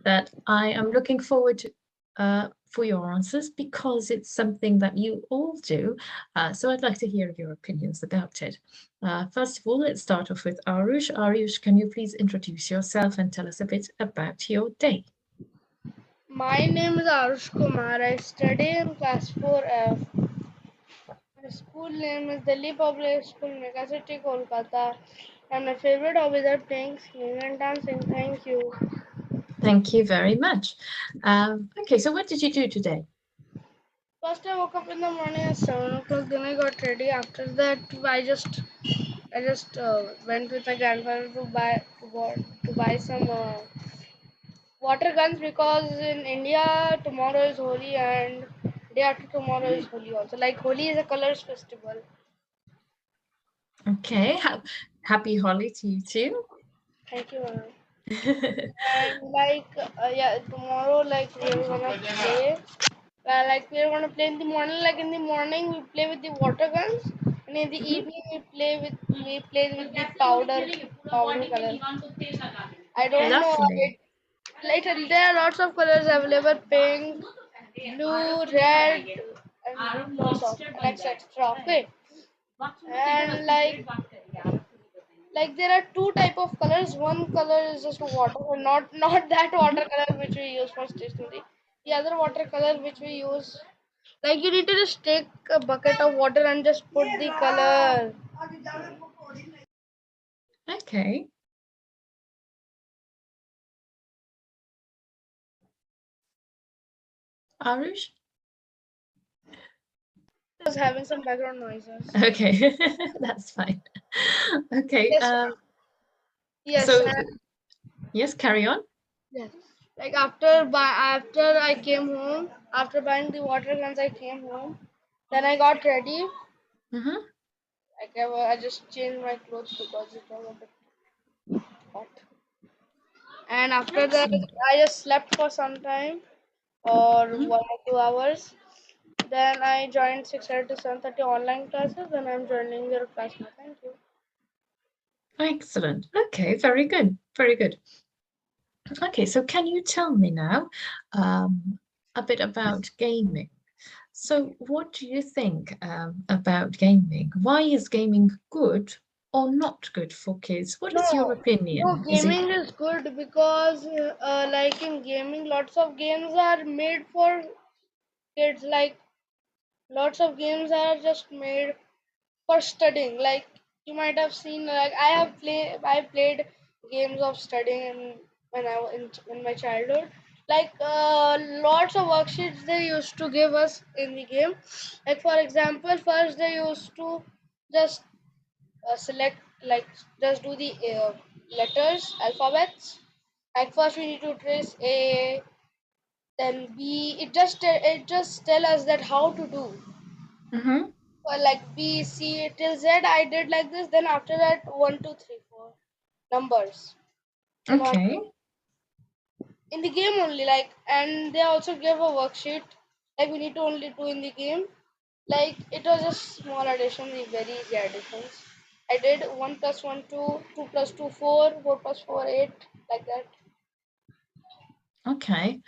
that I am looking forward to for your answers because it's something that you all do. So I'd like to hear your opinions about it. First of all, let's start off with Arush. Arush, can you please introduce yourself and tell us a bit about your day? My name is Arush Kumar. I study in class 4F. My school name is Delhi Public School, Mega City, Kolkata. And my favorite hobbies are playing, singing, and dancing. Thank you. Thank you very much. Okay, so what did you do today? First, I woke up in the morning at 7 o'clock. Then I got ready. After that, I just went with my grandfather to buy some water guns because in India tomorrow is Holi and day after tomorrow is Holi also. Like Holi is a colors festival. Okay, happy Holly to you too. Thank you, ma'am. And yeah, tomorrow like we're gonna play. Like we're gonna play in the morning. Like in the morning we play with the water guns, and in the Mhm. evening we play with the powder color. I don't know. Lovely. Like there are lots of colors available: pink, blue, red, and lots of and etc. Okay, and like there are two type of colors. One color is just water, not that Mhm. water color which we use for stationery. The other water color which we use, like you need to just take a bucket of water and just put the color. Okay. Arush? Was having some background noises. Okay, that's fine. Okay, Yes, yes, so yes, carry on. yes. Like after I came home, after buying the water guns, I came home. Then I got ready. Mm-hmm. Like I just changed my clothes because it was a bit hot. And after that, Excellent. I just slept for some time or Mhm. 1 or 2 hours. Then I joined 6:30 to 7:30 online classes, and I'm joining your class now. Thank you. Excellent. Okay, very good. Very good. Okay, so can you tell me now a bit about gaming? So, what do you think about gaming? Why is gaming good or not good for kids? What is your No, no, opinion? Is it gaming is good because, like in gaming, lots of games are made for kids. Like lots of games are just made for studying. Like you might have seen, like I played games of studying when I was in my childhood. Like lots of worksheets they used to give us in the game. Like for example, first they used to just select, like just do the letters, alphabets. Like first we need to trace A, then B. It just tell us that how to do. Mhm. Like B, C till Z. I did like this. Then after that, 1, 2, 3, 4 numbers in one Okay. in the game only. Like, and they also give a worksheet. Like we need to only do in the game. Like it was just small addition, the very easy additions. I did 1 plus 1 2, 2 plus 2 4, 4 plus 4 8, like that. Okay.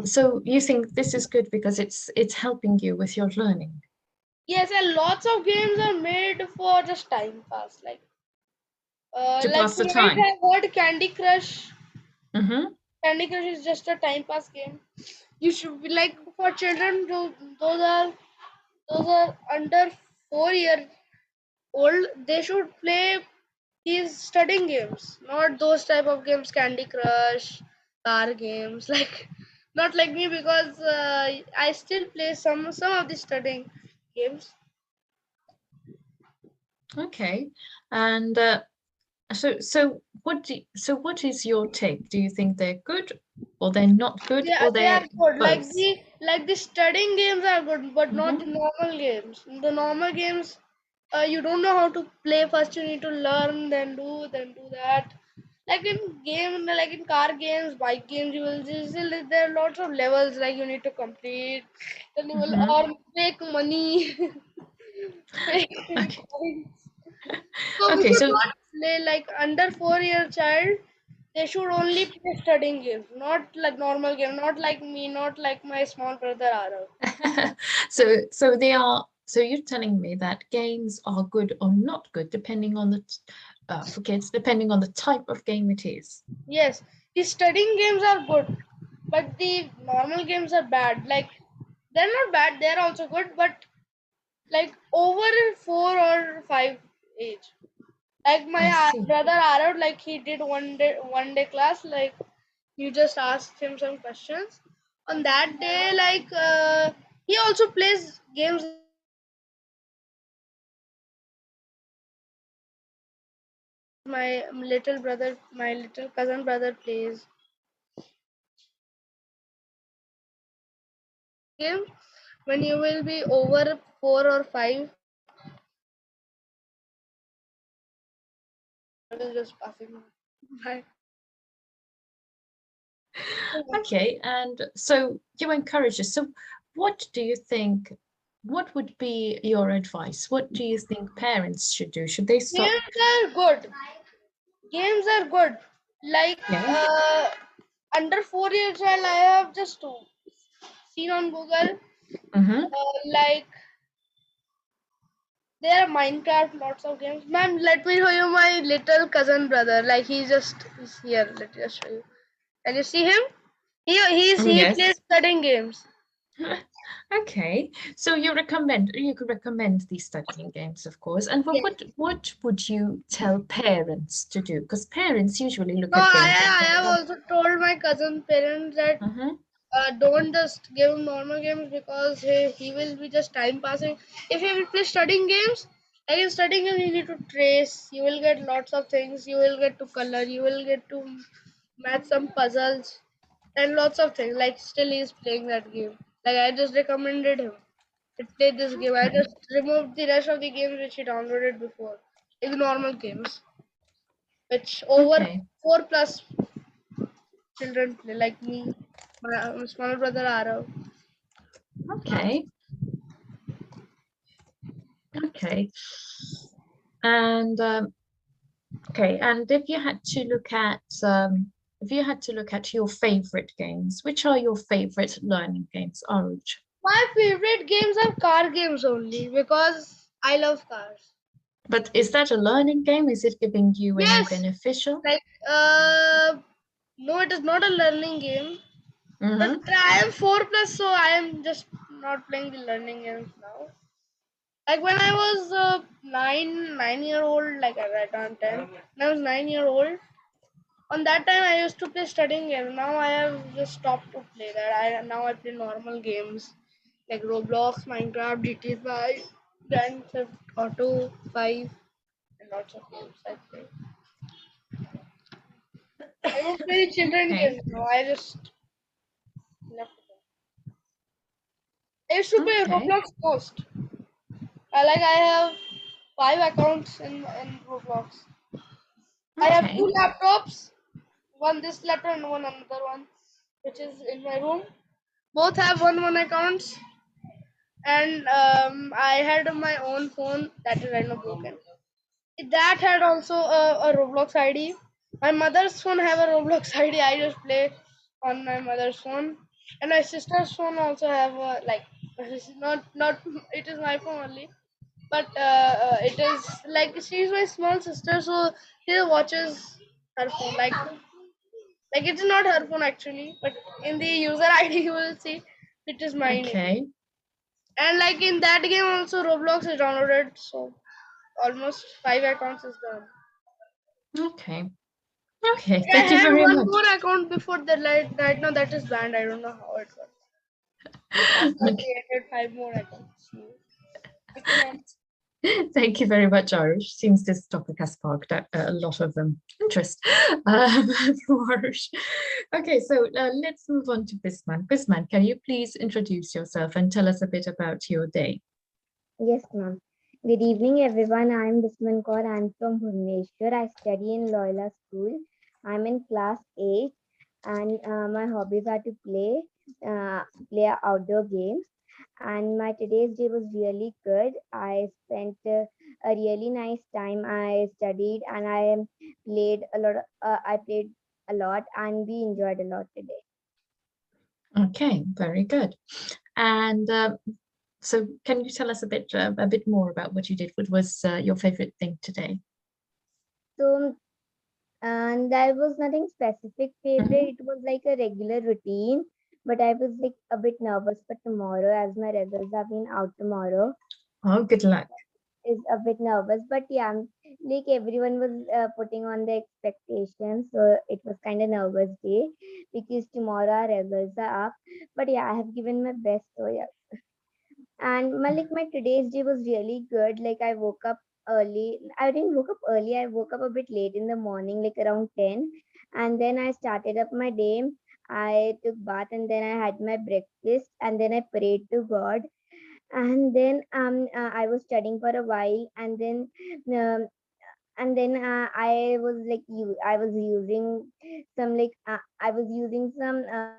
So you think this is good because it's helping you with your learning Yes, and lots of games are made for just time pass. to Like pass the you might time. have heard Candy Crush. Mm-hmm. Candy Crush is just a time pass game. You should be like for children. Those are under 4 year old. They should play these studying games, not those type of games. Candy Crush, car games. Like not like me because I still play some of the studying games. Okay. And so what is your take? Do you think they're good or they're not good or They are they're good. both? Like the studying games are good, but not the Mm-hmm. normal games. The normal games, you don't know how to play. First, you need to learn, then do that. Like in car games, bike games, you will just there are lots of levels like you need to complete. Then you will Mm-hmm. earn fake money, fake Okay. coins. So we Okay, should so not play like under 4 year child. They should only play studying games, not like normal game, not like me, not like my small brother Arav. So they are. So you're telling me that games are good or not good depending on for kids, depending on the type of game it is. Yes, the studying games are good, but the normal games are bad. Like they're not bad, they're also good, but like over 4 or 5 age. Like my I see. brother Arav, like he did one day class, like you just asked him some questions. On that day, like he also plays games like my little cousin brother plays game. When you will be over 4 or 5, I was just passing by. Okay, and so you encourage us. So what do you think? What would be your advice? What do you think parents should do? Should they stop? Games are good. Games are good. Like Yeah. under 4 years child, I have just seen on Google. Mm-hmm. Like there are Minecraft, lots of games. Ma'am, let me show you my little cousin brother. Like he's here. Let me just show you. Can you see him? He plays Yes. studying games. Okay. So you could recommend these studying games, of course. And Yes. what would you tell parents to do? Because parents usually look No, at I games and I think, have oh, also told my cousin parents that mm-hmm, don't just give him normal games because he will be just time passing. If he will play studying games, like in studying games, you need to trace. You will get lots of things. You will get to color. You will get to match some puzzles and lots of things. Like still he's playing that game. Like I just recommended him to play this game. I okay, just removed the rest of the games which he downloaded before. Like the normal games, which over okay, 4+ children play, like me, my small brother Arav. okay, okay. And okay, and if you had to look at your favorite games, which are your favorite learning games, Aruj? My favorite games are car games only because I love cars. But is that a learning game? Is it giving you any Yes, beneficial? like no, it is not a learning game. But Mm-hmm. I am 4+, so I am just not playing the learning games now. Like when I was 9 year old, like I turned 10. When I was 9 year old. On that time, I used to play studying games. Now I have just stopped to play that. I play normal games like Roblox, Minecraft, GTA 5, Grand Theft Auto 5, and lots of games I play. I don't play children Okay, games now. I just left it. I used to play okay, Roblox most. I have 5 accounts in Roblox. I have okay, 2 laptops, one this laptop and one another one, which is in my room. Both have one accounts, and I had my own phone that is right now broken. That had also a Roblox ID. My mother's phone have a Roblox ID. I just play on my mother's phone, and my sister's phone also have a, like this is not it is my phone only, but it is like she's my small sister, so she watches her phone like it's not her phone actually, but in the user ID you will see it is my name. okay, And like in that game also Roblox is downloaded, so almost 5 accounts is done. okay, okay. I Thank you had very one much. more account before that, like right now that is banned. I don't know how it got. Like after I Okay. created 5 more accounts. Thank you, ma'am. Thank you very much, Irish. Seems this topic has sparked a lot of interest from Irish. Okay, so let's move on to Bisman. Bisman, can you please introduce yourself and tell us a bit about your day? Yes, ma'am. Good evening, everyone. I'm Bisman Kaur. I'm from Bhubaneswar. I study in Loyola School. I'm in class 8, and my hobbies are to play outdoor games. And my today's day was really good. I spent a really nice time. I studied and I played a lot. I played a lot, and we enjoyed a lot today. Okay, very good. And so can you tell us a bit more about what you did? What was your favorite thing today? So, and there was nothing specific Mhm. favorite. It was like a regular routine, but I was like a bit nervous for tomorrow as my results have been out tomorrow. Oh, good luck. Is a bit nervous, but yeah, like everyone was putting on the expectations, so it was kind of nervous day because tomorrow our results are up. But yeah, I have given my best, so yeah. And my today's day was really good. Like I woke up early. I didn't woke up early. I woke up a bit late in the morning, like around 10, and then I started up my day. I took bath and then I had my breakfast and then I prayed to God, and then I was studying for a while, um, and then I was like I was using some I was using some apps,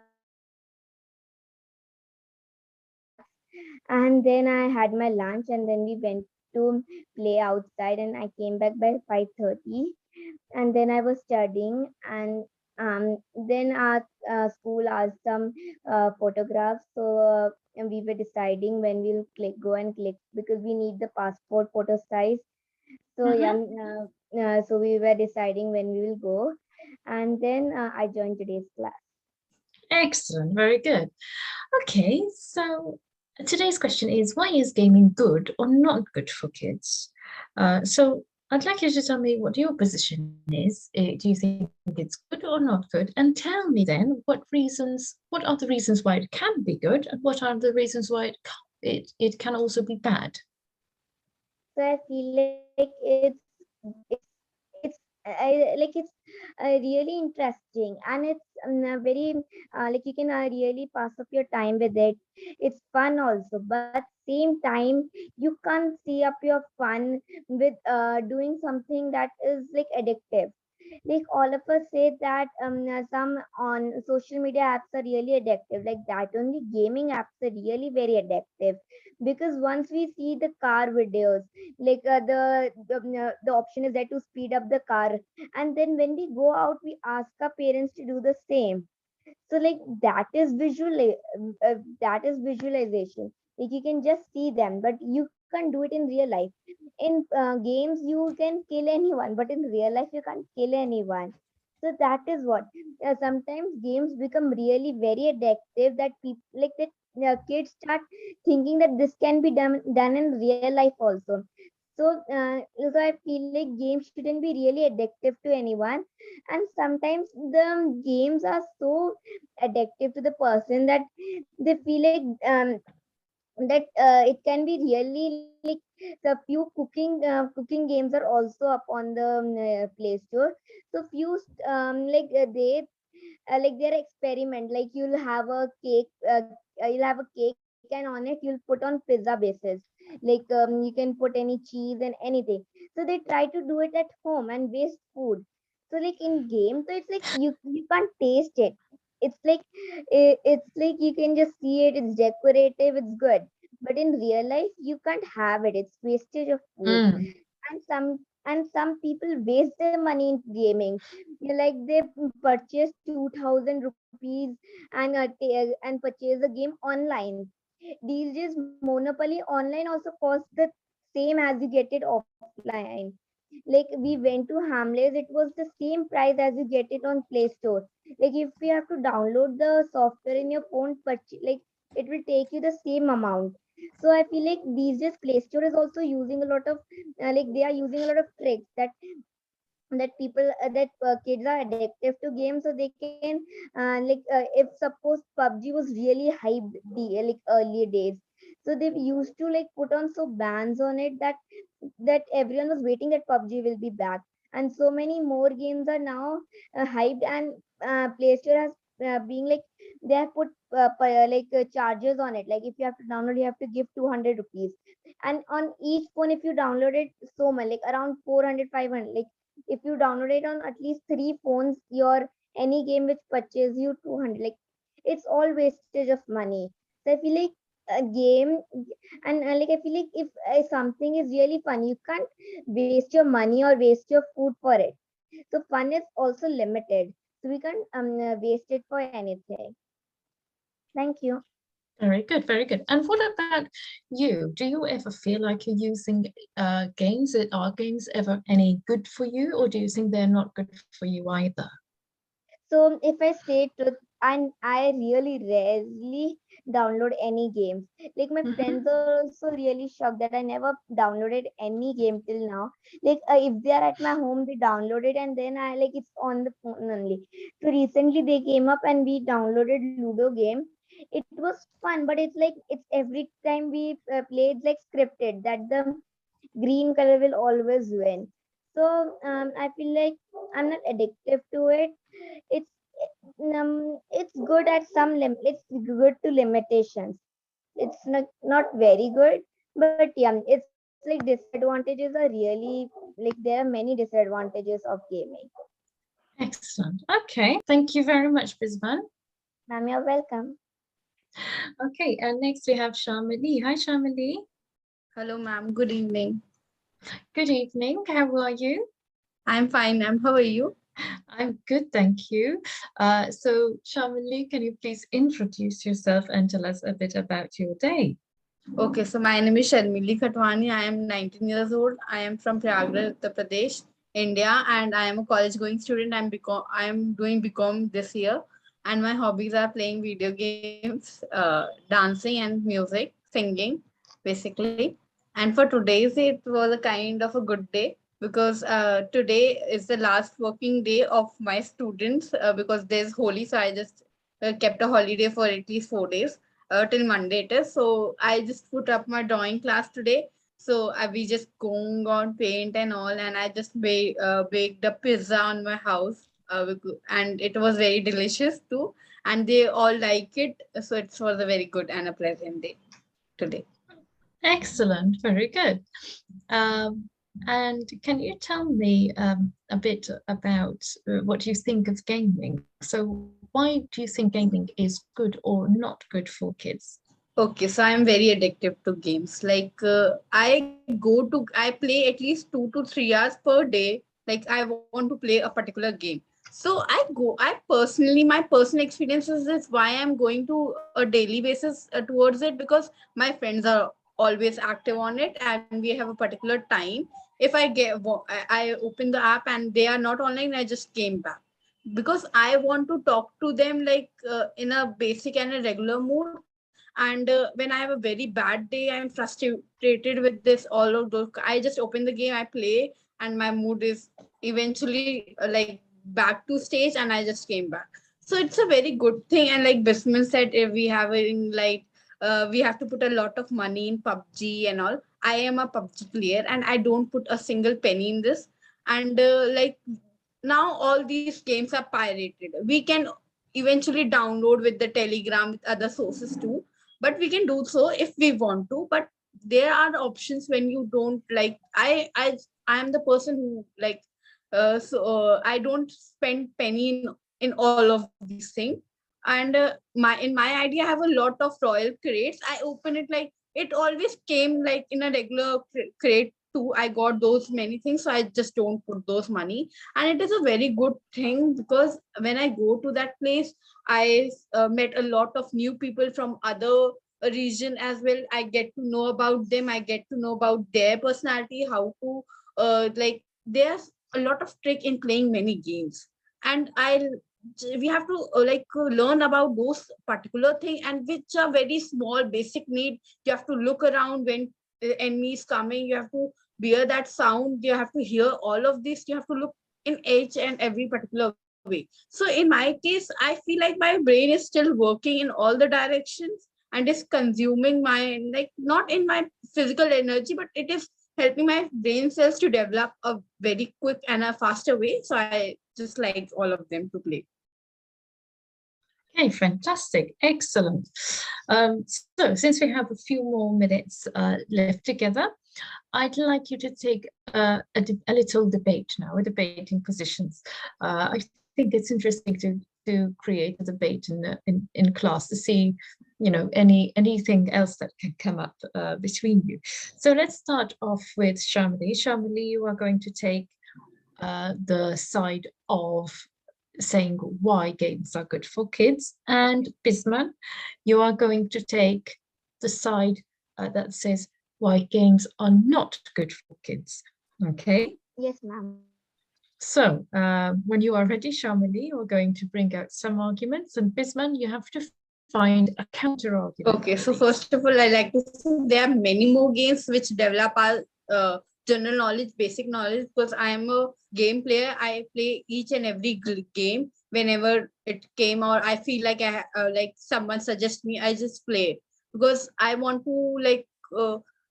and then I had my lunch, and then we went to play outside, and I came back by 5:30, and then I was studying, and then our school asked some photographs, so and we were deciding when we'll go and click because we need the passport photo size. So yeah, Mhm. so we were deciding when we will go, and then I joined today's class. Excellent, very good. Okay, so today's question is why is gaming good or not good for kids? So I'd like you to tell me what your position is. Do you think it's good or not good? And tell me then what are the reasons why it can be good and what are the reasons why it can also be bad? So I feel like it's it's really interesting, and it's very like you can really pass up your time with it. It's fun also, but same time you can't see up your fun with doing something that is like addictive. Like all of us say that some on social media apps are really addictive, like that only gaming apps are really very addictive, because once we see the car videos, like the option is there to speed up the car, and then when we go out we ask our parents to do the same. So like that is visualization. Like you can just see them, but you can't do it in real life. In games you can kill anyone, but in real life you can't kill anyone. So that is what sometimes games become really very addictive, that people like that kids start thinking that this can be done in real life also. So I feel like games shouldn't be really addictive to anyone, and sometimes the games are so addictive to the person that they feel like that it can be really like the few cooking games are also up on the Play Store. So few like their experiment, like you'll have a cake, you'll have a cake, and on it you'll put on pizza bases, like you can put any cheese and anything. So they try to do it at home and waste food. So like in games, so it's like you can't taste it. It's like it's like you can just see it, it's decorative, it's good, but in real life you can't have it, it's wastage of food. Mm, And some people waste their money in gaming. Like they purchase 2,000 rupees and and purchase a game online. These days monopoly online also costs the same as you get it offline. Like we went to Hamleys, it was the same price as you get it on Play Store. Like if you have to download the software in your phone, like it will take you the same amount. So I feel like these days Play Store is also using a lot of like they are using a lot of tricks that kids are addictive to games, so they can if suppose PUBG was really hyped like earlier days, so they used to like put on so bans on it that everyone was waiting that PUBG will be back, and so many more games are now hyped, and Play Store has being like they have put charges on it. Like if you have to download, you have to give 200 rupees, and on each phone if you download it so much, like around 400, 500. Like if you download it on at least three phones, your any game which purchase you 200, like it's all wastage of money. So I feel like a game, and like I feel like if something is really fun, you can't waste your money or waste your food for it. So fun is also limited. so we can't waste it for anything. Thank you. Very good, very good. And what about you? Do you ever feel like you're using games? Are games ever any good for you, or do you think they're not good for you either? So if I say truth, and I really rarely download any games. Like my Hmm. friends are also really shocked that I never downloaded any game till now. Like if they are at my home, they download it and then I like it's on the phone only. So recently they came up and we downloaded Ludo game. It was fun, but it's like it's every time we play, it's like scripted that the green color will always win. So I feel like I'm not addictive to it. It's it's good at some limit. It's good to limitations. It's not very good, but yeah, it's like disadvantages are really like there are many disadvantages of gaming. Excellent. Okay, thank you very much, Brisbane. Ma'am, you're welcome. Okay, and next we have Shamali. Hi, Shamali. Hello, ma'am. Good evening. Good evening. How are you? I'm fine, ma'am. How are you? I'm good, thank you. So, Shamali, can you please introduce yourself and tell us a bit about your day? Okay, so my name is Sharmili Khatwani. I am 19 years old. I am from Prayagraj, Uttar Pradesh, India, and I am a college going student. I am doing BCom this year, and my hobbies are playing video games, dancing, and music, singing, basically. And for today's, it was a kind of a good day because today is the last working day of my students because there's Holi, so I just kept a holiday for at least 4 days till Monday it is. So I just put up my drawing class today. So we just going on paint and all, and I just baked a pizza on my house, and it was very delicious too. And they all like it, so it was a very good and a pleasant day today. Excellent, very good. Um, and can you tell me a bit about what you think of gaming? So, why do you think gaming is good or not good for kids? Okay, so I'm very addictive to games. I play at least 2 to 3 hours per day. Like I want to play a particular game. So my personal experiences is why I'm going to a daily basis towards it because my friends are always active on it and we have a particular time. If I open the app and they are not online, I just came back because I want to talk to them in a basic and a regular mood. And when I have a very bad day, I'm frustrated with this all of those. I just open the game, I play, and my mood is eventually back to stage, and I just came back. So it's a very good thing. And like Bisman said, if we have to put a lot of money in PUBG and all. I am a PUBG player, and I don't put a single penny in this. And now all these games are pirated. We can eventually download with the Telegram with other sources too, but we can do so if we want to. But there are options when you don't like. I am the person who I don't spend penny in all of these things. And my idea, I have a lot of royal crates. I open it, like it always came like in a regular crate too. I got those many things, so I just don't put those money. And it is a very good thing because when I go to that place, I met a lot of new people from other region as well. I get to know about them. I get to know about their personality, how to there's a lot of trick in playing many games. And we have to learn about those particular thing, and which are very small basic need. You have to look around when the enemy is coming. You have to bear that sound. You have to hear all of this. You have to look in each and every particular way. So in my case, I feel like my brain is still working in all the directions and is consuming my, like, not in my physical energy, but it is helping my brain cells to develop a very quick and a faster way. So I just like all of them to play. Okay, fantastic, excellent. So, since we have a few more minutes left together, I'd like you to take a little debate now, a debate in positions. I think it's interesting to create a debate in class to see, you know, anything else that can come up between you. So let's start off with Shamali. Shamali, you are going to take the side of saying why games are good for kids. And Bisman, you are going to take the side that says why games are not good for kids. Okay? Yes, ma'am. So, when you are ready, Shamali, we're going to bring out some arguments, and Bisman, you have to find a counter argument for Okay, so these. first of all, I like to say there are many more games which develop our general knowledge, basic knowledge. Because I am a game player, I play each and every game whenever it came, or I feel like like someone suggests me, I just play it because I want to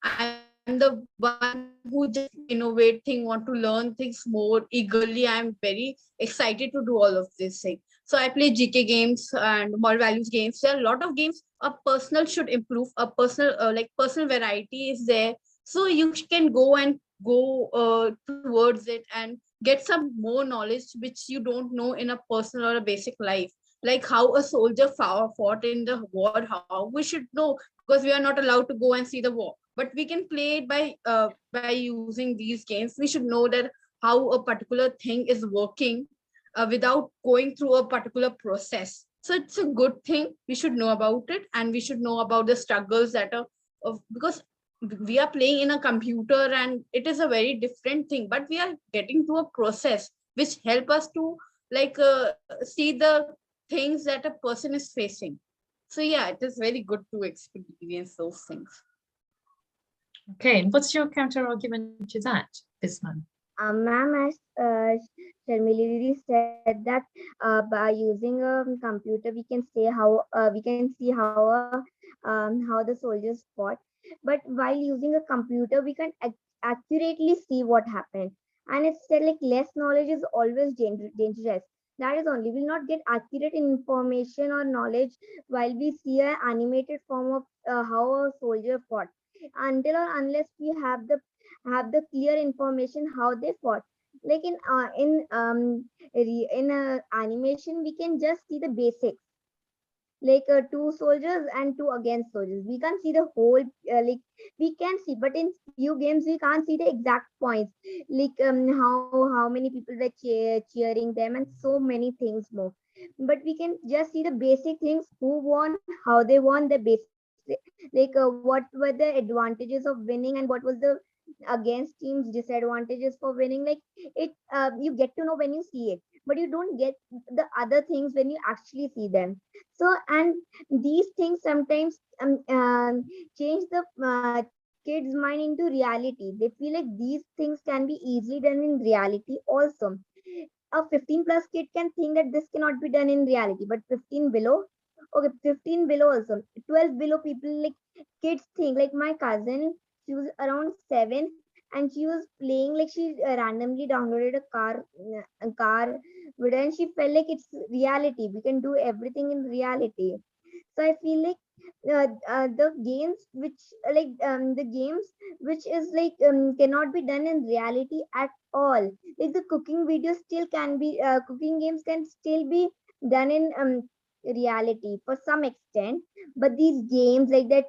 I'm the one who just innovate thing, want to learn things more eagerly. I'm very excited to do all of this thing. So I play GK games and moral values games. There are a lot of games. A personal should improve. A personal personal variety is there, so you can go and go towards it and get some more knowledge which you don't know in a personal or a basic life, like how a soldier fought in the war. How we should know, because we are not allowed to go and see the war, but we can play it by using these games. We should know that how a particular thing is working without going through a particular process. So it's a good thing. We should know about it, and we should know about the struggles that are because we are playing in a computer and it is a very different thing, but we are getting to a process which help us to see the things that a person is facing. So yeah, it is very good to experience those things. Okay, and what's your counter argument to that, Bisman? Ma'am, as Sharmili Didi said that by using a computer, we can say how the soldiers fought. But while using a computer, we can accurately see what happened. And it's said like less knowledge is always dangerous. That is only will not get accurate information or knowledge while we see an animated form of how a soldier fought. Until or unless we have the clear information how they fought, like in animation we can just see the basics, like two soldiers and two against soldiers. We can't see the whole like we can see, but in few games we can't see the exact points, like how many people were cheering them and so many things more. But we can just see the basic things: who won, how they won, the basic, like what were the advantages of winning and what was the against teams disadvantages for winning. Like it you get to know when you see it, but you don't get the other things when you actually see them. So, and these things sometimes change the kids mind into reality. They feel like these things can be easily done in reality also. A 15 plus kid can think that this cannot be done in reality, but 15 below, okay, 15 below also, 12 below people, like kids think. Like my cousin, she was around 7 and she was playing, like she randomly downloaded a car video and she felt like it's reality, we can do everything in reality. So I feel like the games which the games which is like cannot be done in reality at all. Like the cooking videos still can be cooking games can still be done in reality for some extent, but these games like that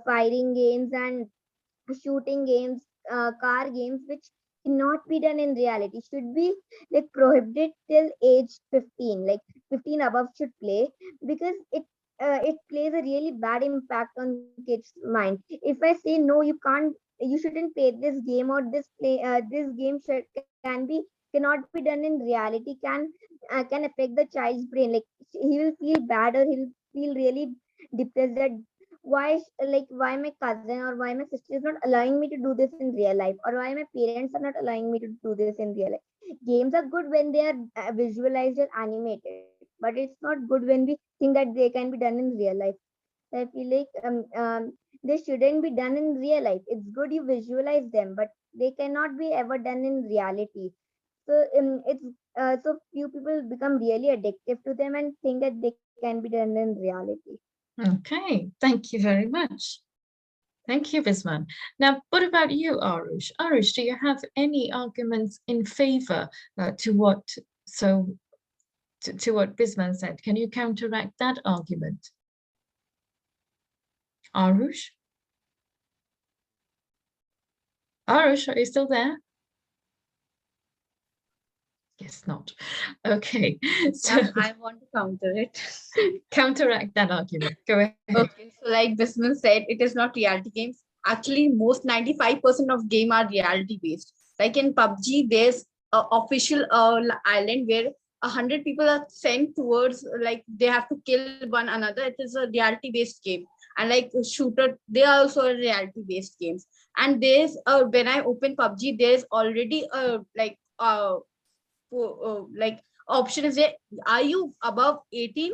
fighting games and shooting games, car games, which cannot be done in reality, should be like prohibited till age 15. Like 15 above should play, because it plays a really bad impact on kids' mind. If I say no, you shouldn't play this game, or this game can be cannot be done in reality, can affect the child's brain. Like he will feel bad, or he'll feel really depressed that why my cousin or why my sister is not allowing me to do this in real life, or why my parents are not allowing me to do this in real life. Games are good when they are visualized or animated, but it's not good when we think that they can be done in real life. So I feel like they shouldn't be done in real life. It's good you visualize them, but they cannot be ever done in reality. So it's so few people become really addictive to them and think that they can be done in reality. Okay, thank you very much. Thank you, Bisman. Now, what about you, Arush? Arush, do you have any arguments in favor to what to what Bisman said? Can you counteract that argument? Arush? Arush, are you still there? Guess not. Okay, so Ma'am, I want to counter it. counteract that argument. Go ahead. Okay, so like Bisman said, it is not reality games. Actually, most 95% of game are reality based. Like in PUBG, there's a official island where 100 people are sent towards, like they have to kill one another. It is a reality based game. And like shooter, they are also reality based games. And there's when I open PUBG, there's already like option is there, are you above 18,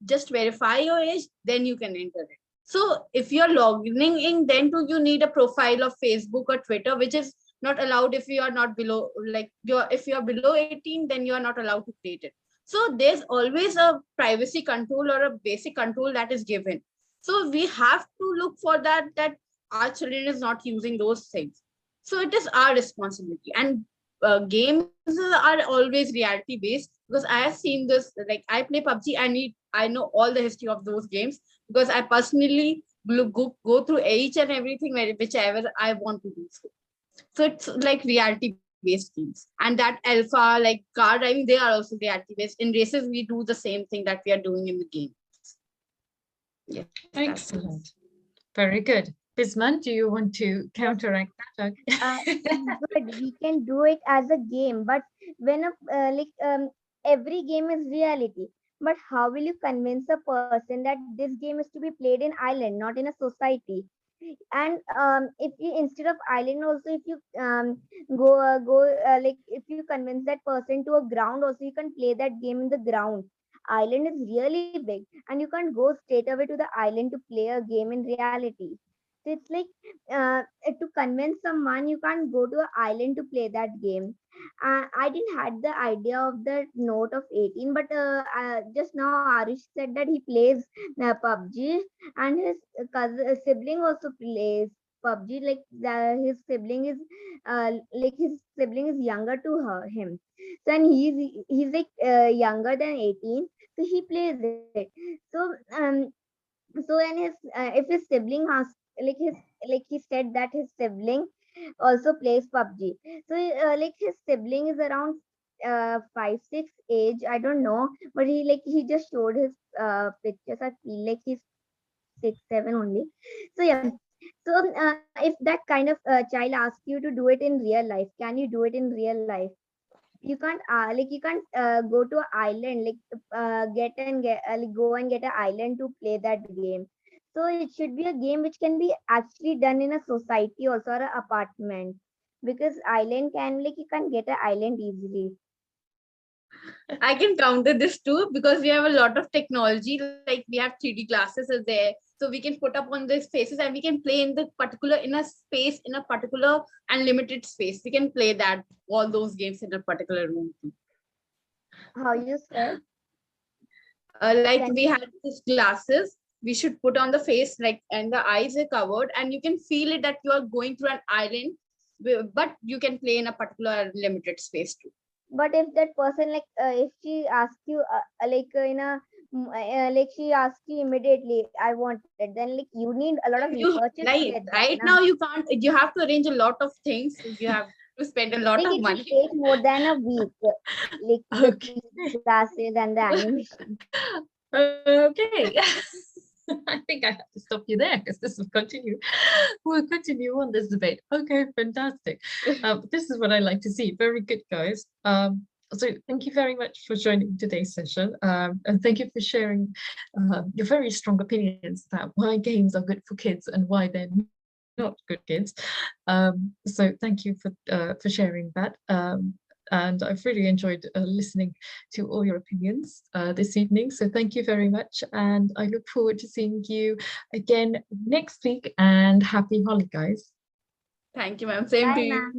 just verify your age, then you can enter it. So if you're logging in, then too you need a profile of Facebook or Twitter, which is not allowed if you are not below, like you're if you're below 18, then you are not allowed to create it. So there's always a privacy control or a basic control that is given. So we have to look for that our children is not using those things. So it is our responsibility. And games are always reality based, because I have seen this. Like I play PUBG, I know all the history of those games, because I personally go through each and everything whichever I want to do. So it's like reality based games. And that alpha, like car driving, they are also reality based. In races, we do the same thing that we are doing in the games. Yes, that's it. Excellent. Very good. Bisman, do you want to counteract that? Good. We can do it as a game, but when every game is reality. But how will you convince a person that this game is to be played in island, not in a society? And if you, instead of island also, if you like if you convince that person to a ground also, you can play that game in the ground. Island is really big, and you can't go straight away to the island to play a game in reality. So it's like to convince someone, you can't go to an island to play that game. I didn't had the idea of the note of 18, but just now Arish said that he plays PUBG, and his cousin sibling also plays PUBG. Like his sibling is his sibling is younger to him. So and he's like younger than 18, so he plays it. So so and his if his sibling has like he said that his sibling also plays PUBG. So like his sibling is around 5 6 age, I don't know, but he just showed his pictures. I feel like he's 6 7 only. So yeah. So if that kind of child asks you to do it in real life, can you do it in real life? You can't you can't go to an island, like go and get an island to play that game. So it should be a game which can be actually done in a society also, or an apartment, because island can, like, you can't get an island easily. I can counter this too, because we have a lot of technology. Like we have 3D glasses is there, so we can put up on the faces and we can play in the particular in a space, in a particular and limited space. We can play that all those games in a particular room too. How you said? Like Can we you? had these glasses, we should put on the face, like, and the eyes are covered, and you can feel it that you are going through an island, but you can play in a particular limited space too. But if that person, like, if she asks you, in a, like, she asks you immediately, I want it, then, like, you need a lot of You researches to like get that, right na? now you can't, you have to arrange a lot of things, you have to spend a lot Like, of it will money. take more than a week, like the Okay. 3D glasses and the animation. Okay. I think I have to stop you there because this will continue. We'll continue on this debate. Okay, fantastic. This is what I like to see. Very good, guys. So thank you very much for joining today's session. And thank you for sharing your very strong opinions about why games are good for kids and why they're not good kids. So thank you for sharing that. And I've really enjoyed listening to all your opinions this evening. So thank you very much. And I look forward to seeing you again next week, and happy holidays. Thank you, ma'am. Same to Bye, you. ma'am.